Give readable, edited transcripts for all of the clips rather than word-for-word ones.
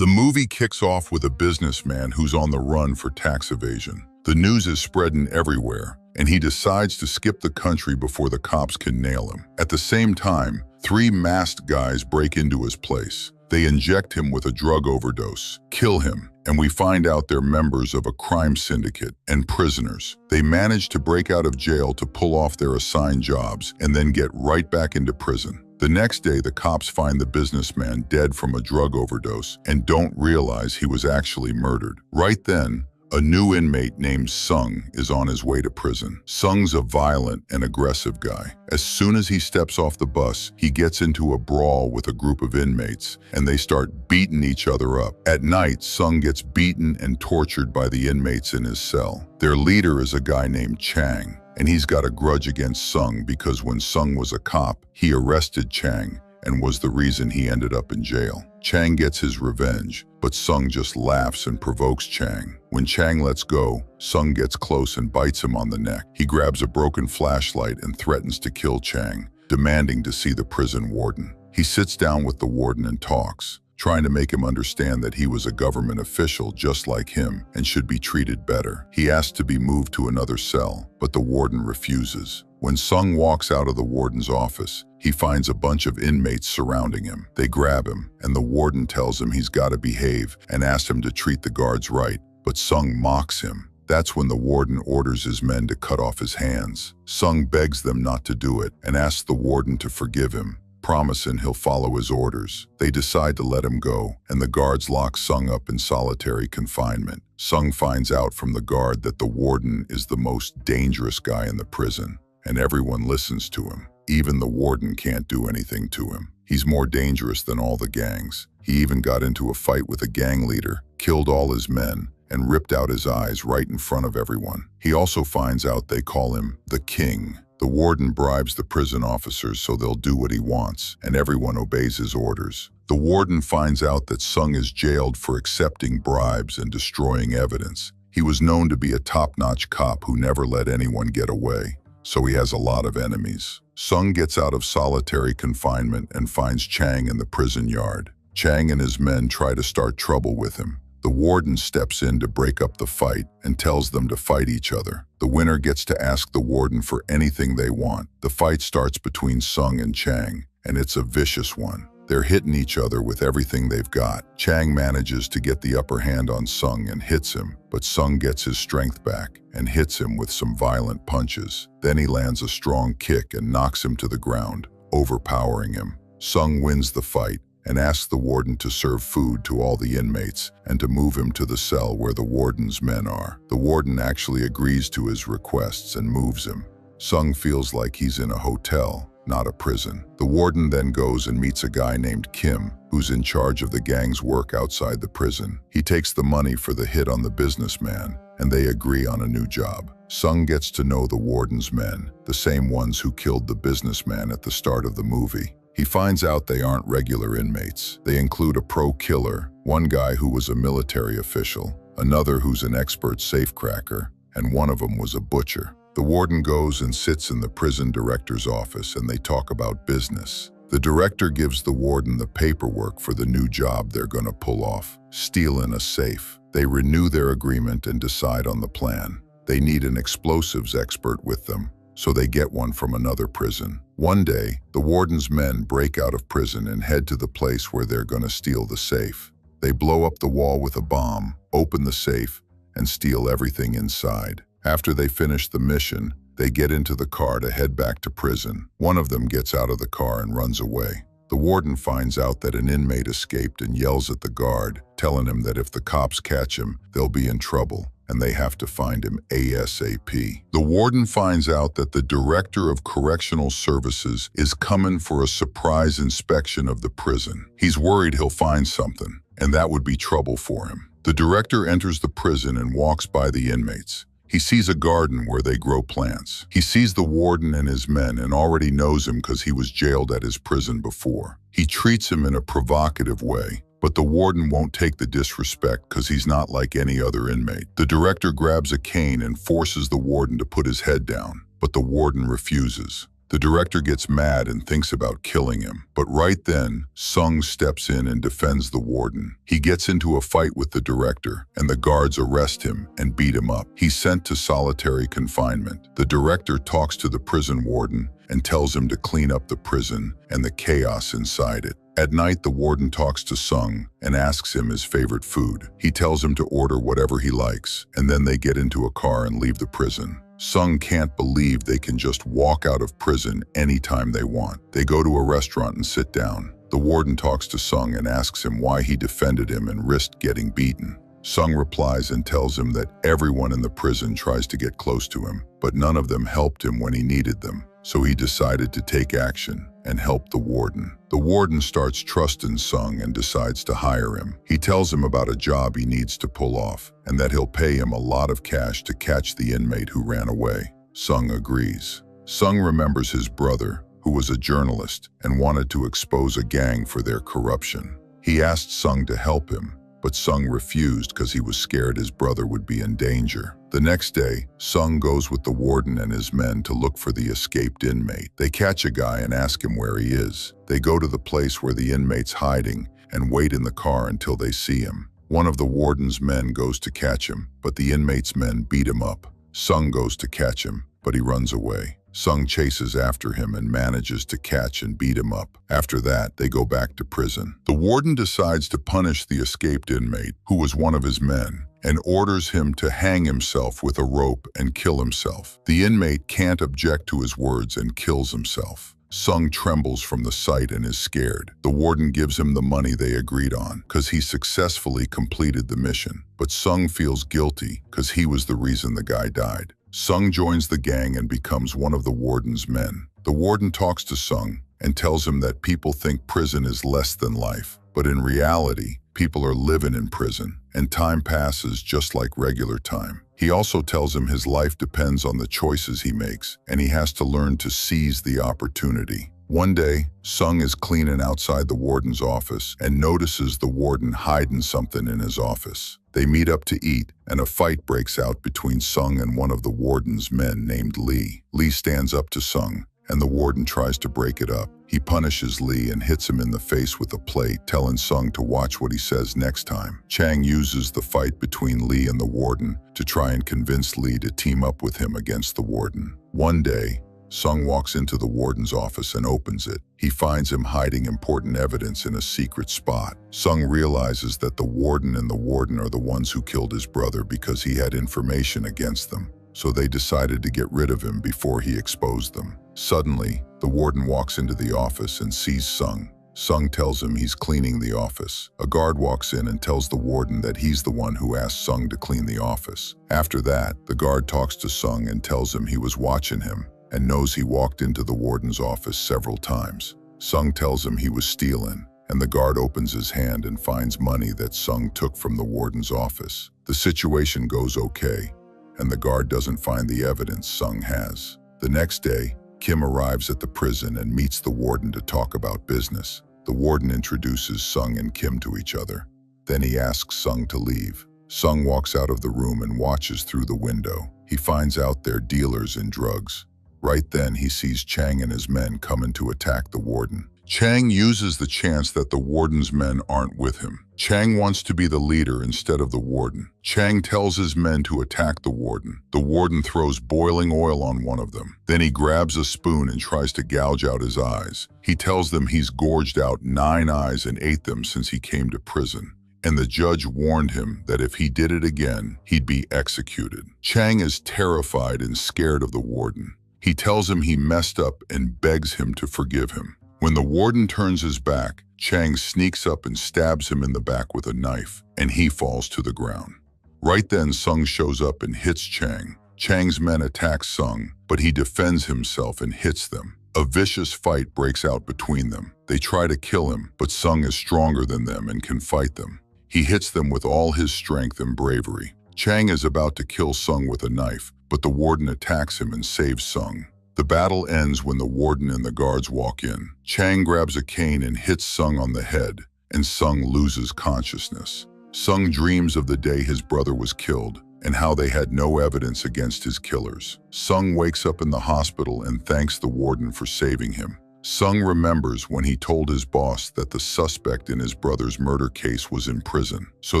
The movie kicks off with a businessman who's on the run for tax evasion. The news is spreading everywhere, and he decides to skip the country before the cops can nail him. At the same time, three masked guys break into his place. They inject him with a drug overdose, kill him, and we find out they're members of a crime syndicate and prisoners. They manage to break out of jail to pull off their assigned jobs and then get right back into prison. The next day, the cops find the businessman dead from a drug overdose and don't realize he was actually murdered. Right then, a new inmate named Sung is on his way to prison. Sung's a violent and aggressive guy. As soon as he steps off the bus, he gets into a brawl with a group of inmates, and they start beating each other up. At night, Sung gets beaten and tortured by the inmates in his cell. Their leader is a guy named Chang, and he's got a grudge against Sung because when Sung was a cop, he arrested Chang and was the reason he ended up in jail. Chang gets his revenge, but Sung just laughs and provokes Chang. When Chang lets go, Sung gets close and bites him on the neck. He grabs a broken flashlight and threatens to kill Chang, demanding to see the prison warden. He sits down with the warden and talks, trying to make him understand that he was a government official just like him and should be treated better. He asks to be moved to another cell, but the warden refuses. When Sung walks out of the warden's office, he finds a bunch of inmates surrounding him. They grab him, and the warden tells him he's got to behave and asks him to treat the guards right, but Sung mocks him. That's when the warden orders his men to cut off his hands. Sung begs them not to do it and asks the warden to forgive him, promising he'll follow his orders. They decide to let him go, and the guards lock Sung up in solitary confinement. Sung finds out from the guard that the warden is the most dangerous guy in the prison, and everyone listens to him. Even the warden can't do anything to him. He's more dangerous than all the gangs. He even got into a fight with a gang leader, killed all his men, and ripped out his eyes right in front of everyone. He also finds out they call him the King. The warden bribes the prison officers so they'll do what he wants, and everyone obeys his orders. The warden finds out that Sung is jailed for accepting bribes and destroying evidence. He was known to be a top-notch cop who never let anyone get away, so he has a lot of enemies. Sung gets out of solitary confinement and finds Chang in the prison yard. Chang and his men try to start trouble with him. The warden steps in to break up the fight and tells them to fight each other. The winner gets to ask the warden for anything they want. The fight starts between Sung and Chang, and it's a vicious one. They're hitting each other with everything they've got. Chang manages to get the upper hand on Sung and hits him, but Sung gets his strength back and hits him with some violent punches. Then he lands a strong kick and knocks him to the ground, overpowering him. Sung wins the fight and asks the warden to serve food to all the inmates and to move him to the cell where the warden's men are. The warden actually agrees to his requests and moves him. Sung feels like he's in a hotel, not a prison. The warden then goes and meets a guy named Kim, who's in charge of the gang's work outside the prison. He takes the money for the hit on the businessman, and they agree on a new job. Sung gets to know the warden's men, the same ones who killed the businessman at the start of the movie. He finds out they aren't regular inmates. They include a pro killer, one guy who was a military official, another who's an expert safecracker, and one of them was a butcher. The warden goes and sits in the prison director's office and they talk about business. The director gives the warden the paperwork for the new job they're gonna pull off, steal in a safe. They renew their agreement and decide on the plan. They need an explosives expert with them, so they get one from another prison. One day, the warden's men break out of prison and head to the place where they're gonna steal the safe. They blow up the wall with a bomb, open the safe, and steal everything inside. After they finish the mission, they get into the car to head back to prison. One of them gets out of the car and runs away. The warden finds out that an inmate escaped and yells at the guard, telling him that if the cops catch him, they'll be in trouble, and they have to find him ASAP. The warden finds out that the director of correctional services is coming for a surprise inspection of the prison. He's worried he'll find something, and that would be trouble for him. The director enters the prison and walks by the inmates. He sees a garden where they grow plants. He sees the warden and his men and already knows him because he was jailed at his prison before. He treats him in a provocative way, but the warden won't take the disrespect because he's not like any other inmate. The director grabs a cane and forces the warden to put his head down, but the warden refuses. The director gets mad and thinks about killing him. But right then, Sung steps in and defends the warden. He gets into a fight with the director, and the guards arrest him and beat him up. He's sent to solitary confinement. The director talks to the prison warden and tells him to clean up the prison and the chaos inside it. At night, the warden talks to Sung and asks him his favorite food. He tells him to order whatever he likes, and then they get into a car and leave the prison. Sung can't believe they can just walk out of prison anytime they want. They go to a restaurant and sit down. The warden talks to Sung and asks him why he defended him and risked getting beaten. Sung replies and tells him that everyone in the prison tries to get close to him, but none of them helped him when he needed them. So he decided to take action and help the warden. The warden starts trusting Sung and decides to hire him. He tells him about a job he needs to pull off and that he'll pay him a lot of cash to catch the inmate who ran away. Sung agrees. Sung remembers his brother, who was a journalist and wanted to expose a gang for their corruption. He asked Sung to help him, but Sung refused because he was scared his brother would be in danger. The next day, Sung goes with the warden and his men to look for the escaped inmate. They catch a guy and ask him where he is. They go to the place where the inmate's hiding and wait in the car until they see him. One of the warden's men goes to catch him, but the inmate's men beat him up. Sung goes to catch him, but he runs away. Sung chases after him and manages to catch and beat him up. After that, they go back to prison. The warden decides to punish the escaped inmate, who was one of his men, and orders him to hang himself with a rope and kill himself. The inmate can't object to his words and kills himself. Sung trembles from the sight and is scared. The warden gives him the money they agreed on because he successfully completed the mission. But Sung feels guilty because he was the reason the guy died. Sung joins the gang and becomes one of the warden's men. The warden talks to Sung and tells him that people think prison is less than life. But in reality, people are living in prison, and time passes just like regular time. He also tells him his life depends on the choices he makes, and he has to learn to seize the opportunity. One day, Sung is cleaning outside the warden's office and notices the warden hiding something in his office. They meet up to eat, and a fight breaks out between Sung and one of the warden's men named Lee. Lee stands up to Sung, and the warden tries to break it up. He punishes Lee and hits him in the face with a plate, telling Sung to watch what he says next time. Chang uses the fight between Lee and the warden to try and convince Lee to team up with him against the warden. One day, Sung walks into the warden's office and opens it. He finds him hiding important evidence in a secret spot. Sung realizes that the warden and the warden are the ones who killed his brother because he had information against them, so they decided to get rid of him before he exposed them. Suddenly, the warden walks into the office and sees Sung. Sung tells him he's cleaning the office. A guard walks in and tells the warden that he's the one who asked Sung to clean the office. After that, the guard talks to Sung and tells him he was watching him and knows he walked into the warden's office several times. Sung tells him he was stealing, and the guard opens his hand and finds money that Sung took from the warden's office. The situation goes okay, and the guard doesn't find the evidence Sung has. The next day, Kim arrives at the prison and meets the warden to talk about business. The warden introduces Sung and Kim to each other. Then he asks Sung to leave. Sung walks out of the room and watches through the window. He finds out they're dealers in drugs. Right then, he sees Chang and his men coming to attack the warden. Chang uses the chance that the warden's men aren't with him. Chang wants to be the leader instead of the warden. Chang tells his men to attack the warden. The warden throws boiling oil on one of them. Then he grabs a spoon and tries to gouge out his eyes. He tells them he's gorged out 9 eyes and ate them since he came to prison. And the judge warned him that if he did it again, he'd be executed. Chang is terrified and scared of the warden. He tells him he messed up and begs him to forgive him. When the warden turns his back, Chang sneaks up and stabs him in the back with a knife, and he falls to the ground. Right then, Sung shows up and hits Chang. Chang's men attack Sung, but he defends himself and hits them. A vicious fight breaks out between them. They try to kill him, but Sung is stronger than them and can fight them. He hits them with all his strength and bravery. Chang is about to kill Sung with a knife, but the warden attacks him and saves Sung. The battle ends when the warden and the guards walk in. Chang grabs a cane and hits Sung on the head, and Sung loses consciousness. Sung dreams of the day his brother was killed and how they had no evidence against his killers. Sung wakes up in the hospital and thanks the warden for saving him. Sung remembers when he told his boss that the suspect in his brother's murder case was in prison, so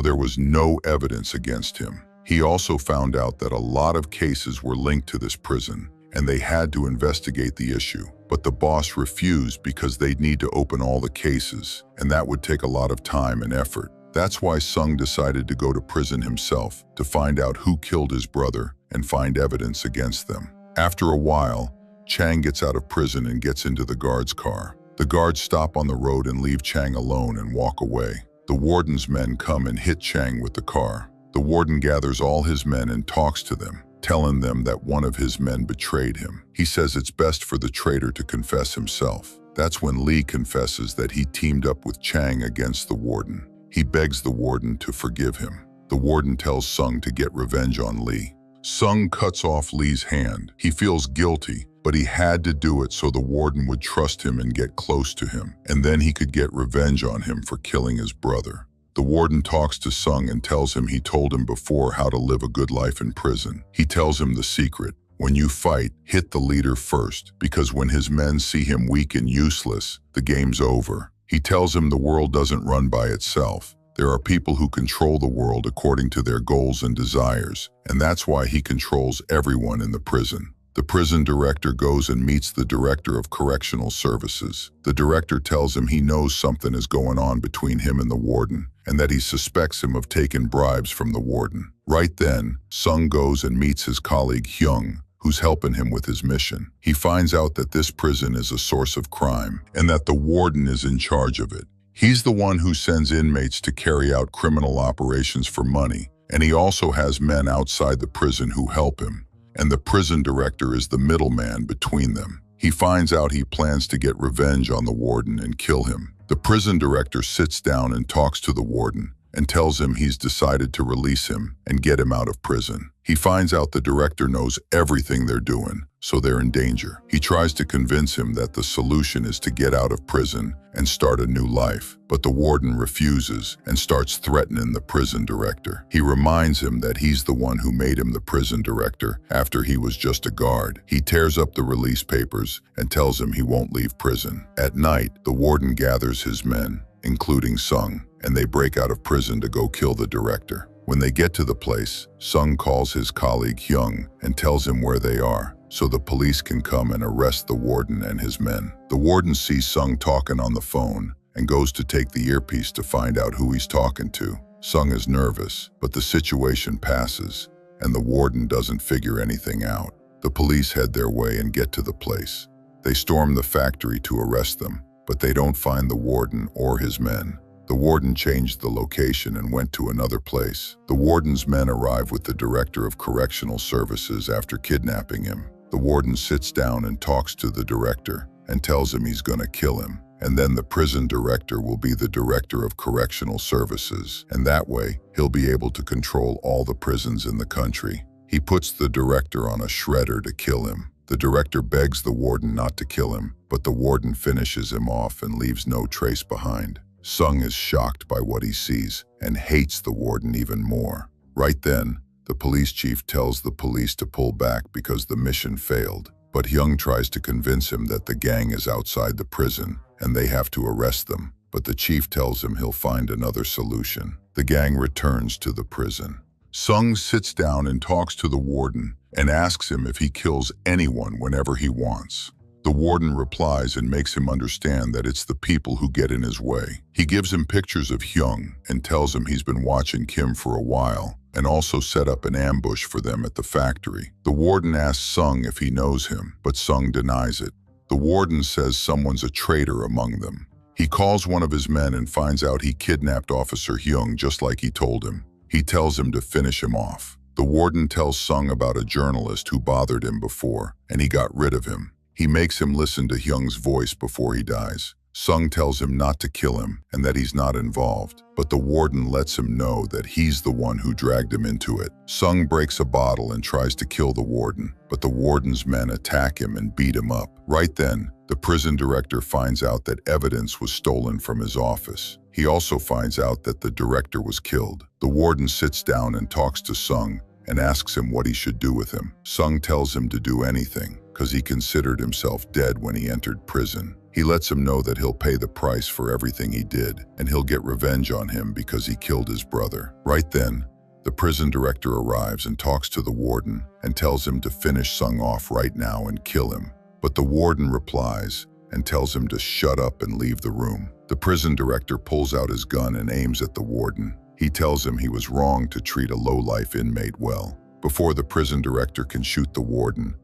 there was no evidence against him. He also found out that a lot of cases were linked to this prison, and they had to investigate the issue. But the boss refused because they'd need to open all the cases, and that would take a lot of time and effort. That's why Sung decided to go to prison himself to find out who killed his brother and find evidence against them. After a while, Chang gets out of prison and gets into the guard's car. The guards stop on the road and leave Chang alone and walk away. The warden's men come and hit Chang with the car. The warden gathers all his men and talks to them, telling them that one of his men betrayed him. He says it's best for the traitor to confess himself. That's when Lee confesses that he teamed up with Chang against the warden. He begs the warden to forgive him. The warden tells Sung to get revenge on Lee. Sung cuts off Lee's hand. He feels guilty, but he had to do it so the warden would trust him and get close to him, and then he could get revenge on him for killing his brother. The warden talks to Sung and tells him he told him before how to live a good life in prison. He tells him the secret. When you fight, hit the leader first, because when his men see him weak and useless, the game's over. He tells him the world doesn't run by itself. There are people who control the world according to their goals and desires, and that's why he controls everyone in the prison. The prison director goes and meets the director of correctional services. The director tells him he knows something is going on between him and the warden, and that he suspects him of taking bribes from the warden. Right then, Sung goes and meets his colleague Hyung, who's helping him with his mission. He finds out that this prison is a source of crime, and that the warden is in charge of it. He's the one who sends inmates to carry out criminal operations for money, and he also has men outside the prison who help him. And the prison director is the middleman between them. He finds out he plans to get revenge on the warden and kill him. The prison director sits down and talks to the warden and tells him he's decided to release him and get him out of prison. He finds out the director knows everything they're doing, so they're in danger. He tries to convince him that the solution is to get out of prison and start a new life, but the warden refuses and starts threatening the prison director. He reminds him that he's the one who made him the prison director after he was just a guard. He tears up the release papers and tells him he won't leave prison. At night, the warden gathers his men, including Sung, and they break out of prison to go kill the director. When they get to the place, Sung calls his colleague Hyung and tells him where they are, so the police can come and arrest the warden and his men. The warden sees Sung talking on the phone and goes to take the earpiece to find out who he's talking to. Sung is nervous, but the situation passes, and the warden doesn't figure anything out. The police head their way and get to the place. They storm the factory to arrest them, but they don't find the warden or his men. The warden changed the location and went to another place. The warden's men arrive with the director of correctional services after kidnapping him. The warden sits down and talks to the director and tells him he's gonna kill him. And then the prison director will be the director of correctional services. And that way, he'll be able to control all the prisons in the country. He puts the director on a shredder to kill him. The director begs the warden not to kill him, but the warden finishes him off and leaves no trace behind. Sung is shocked by what he sees and hates the warden even more. Right then, the police chief tells the police to pull back because the mission failed. But Hyung tries to convince him that the gang is outside the prison and they have to arrest them. But the chief tells him he'll find another solution. The gang returns to the prison. Sung sits down and talks to the warden and asks him if he kills anyone whenever he wants. The warden replies and makes him understand that it's the people who get in his way. He gives him pictures of Hyung and tells him he's been watching Kim for a while and also set up an ambush for them at the factory. The warden asks Sung if he knows him, but Sung denies it. The warden says someone's a traitor among them. He calls one of his men and finds out he kidnapped Officer Hyung just like he told him. He tells him to finish him off. The warden tells Sung about a journalist who bothered him before, and he got rid of him. He makes him listen to Hyung's voice before he dies. Sung tells him not to kill him and that he's not involved, but the warden lets him know that he's the one who dragged him into it. Sung breaks a bottle and tries to kill the warden, but the warden's men attack him and beat him up. Right then, the prison director finds out that evidence was stolen from his office. He also finds out that the director was killed. The warden sits down and talks to Sung and asks him what he should do with him. Sung tells him to do anything, because he considered himself dead when he entered prison. He lets him know that he'll pay the price for everything he did, and he'll get revenge on him because he killed his brother. Right then, the prison director arrives and talks to the warden and tells him to finish Sung off right now and kill him. But the warden replies and tells him to shut up and leave the room. The prison director pulls out his gun and aims at the warden. He tells him he was wrong to treat a low-life inmate well. Before the prison director can shoot the warden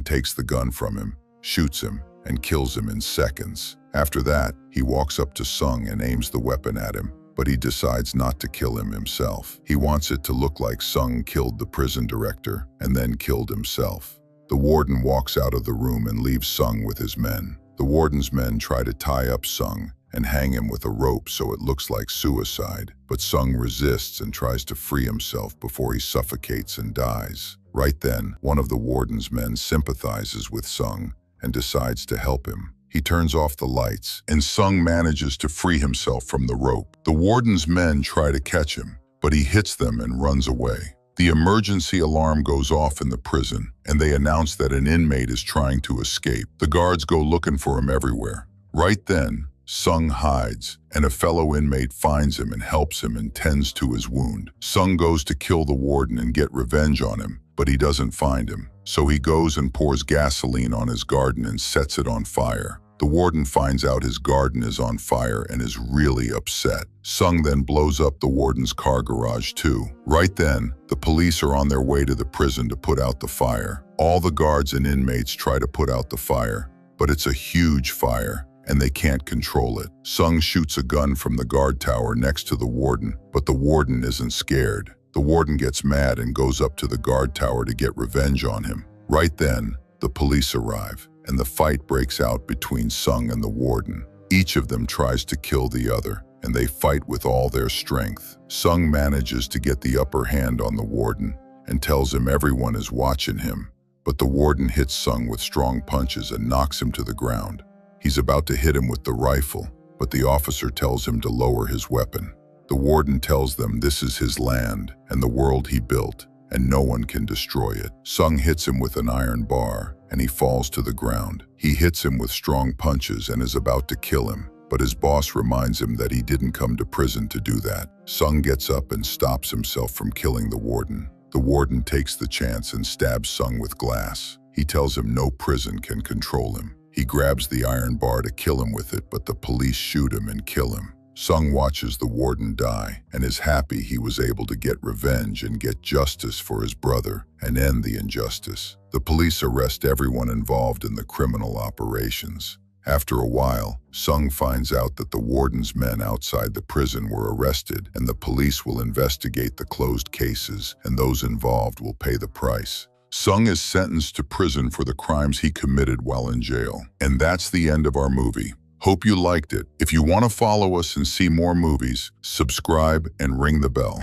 takes the gun from him, shoots him, and kills him in seconds. After that, he walks up to Sung and aims the weapon at him, but he decides not to kill him himself. He wants it to look like Sung killed the prison director and then killed himself. The warden walks out of the room and leaves Sung with his men. The warden's men try to tie up Sung and hang him with a rope so it looks like suicide, but Sung resists and tries to free himself before he suffocates and dies. Right then, one of the warden's men sympathizes with Sung and decides to help him. He turns off the lights, and Sung manages to free himself from the rope. The warden's men try to catch him, but he hits them and runs away. The emergency alarm goes off in the prison, and they announce that an inmate is trying to escape. The guards go looking for him everywhere. Right then, Sung hides, and a fellow inmate finds him and helps him and tends to his wound. Sung goes to kill the warden and get revenge on him, but he doesn't find him. So he goes and pours gasoline on his garden and sets it on fire. The warden finds out his garden is on fire and is really upset. Sung then blows up the warden's car garage too. Right then, the police are on their way to the prison to put out the fire. All the guards and inmates try to put out the fire, but it's a huge fire, and they can't control it. Sung shoots a gun from the guard tower next to the warden, but the warden isn't scared. The warden gets mad and goes up to the guard tower to get revenge on him. Right then, the police arrive, and the fight breaks out between Sung and the warden. Each of them tries to kill the other, and they fight with all their strength. Sung manages to get the upper hand on the warden and tells him everyone is watching him, but the warden hits Sung with strong punches and knocks him to the ground. He's about to hit him with the rifle, but the officer tells him to lower his weapon. The warden tells them this is his land and the world he built, and no one can destroy it. Sung hits him with an iron bar, and he falls to the ground. He hits him with strong punches and is about to kill him, but his boss reminds him that he didn't come to prison to do that. Sung gets up and stops himself from killing the warden. The warden takes the chance and stabs Sung with glass. He tells him no prison can control him. He grabs the iron bar to kill him with it, but the police shoot him and kill him. Sung watches the warden die and is happy he was able to get revenge and get justice for his brother and end the injustice. The police arrest everyone involved in the criminal operations. After a while, Sung finds out that the warden's men outside the prison were arrested, and the police will investigate the closed cases, and those involved will pay the price. Sung is sentenced to prison for the crimes he committed while in jail. And that's the end of our movie. Hope you liked it. If you want to follow us and see more movies, subscribe and ring the bell.